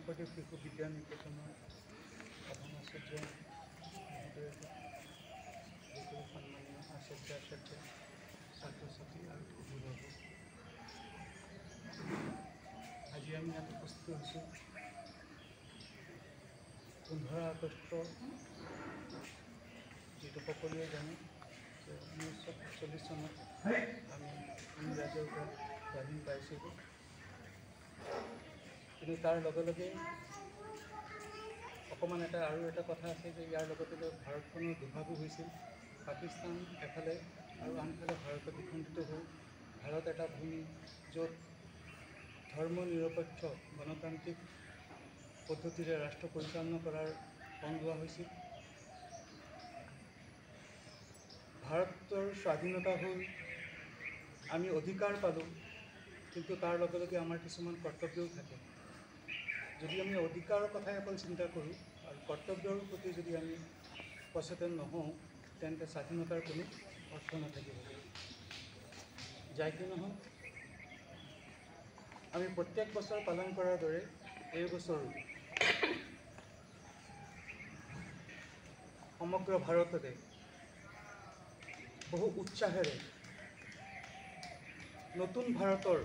শংকৰদেৱ শিশু বিদ্যা নিকেতনৰ প্ৰধান আচাৰ্য মহোদয়কে, সকলো সন্মানীয় আচাৰ্য ছাত্ৰ ছাত্ৰী আৰু অভিভাৱক, আজি আমি ইয়াত উপস্থিত হৈছোঁ 15 আগষ্ট, যিটো সকলোৱে জানে যে 1947 চনত আমি ইংৰাজৰ পৰা স্বাধীন পাইছিলোঁ। কিন্তু তাৰ লগে লগে অকণমান আৰু এটা কথা আছে যে ইয়াৰ লগতে ভাৰতখনৰ দুভাগো হৈছিল। পাকিস্তান এফালে আৰু আনফালে ভাৰত বিখণ্ডিত হৈ ভাৰত এটা ভূমি য'ত ধৰ্ম নিৰপেক্ষ গণতান্ত্ৰিক পদ্ধতিৰে ৰাষ্ট্ৰ পৰিচালনা কৰাৰ পণ লোৱা হৈছিল। ভাৰতৰ স্বাধীনতা হ'ল, আমি অধিকাৰ পালোঁ, কিন্তু তাৰ লগে লগে আমাৰ কিছুমান কৰ্তব্যও থাকে। যদি আমি অধিকাৰৰ কথাই অকল চিন্তা কৰোঁ আৰু কৰ্তব্যৰ প্ৰতি যদি আমি সচেতন নহওঁ, তেন্তে স্বাধীনতাৰ কোনো অৰ্থ নাথাকিব। যাই কি নহওক, আমি প্ৰত্যেক বছৰ পালন কৰাৰ দৰে এই বছৰো সমগ্ৰ ভাৰততে বহু উৎসাহেৰে নতুন ভাৰতৰ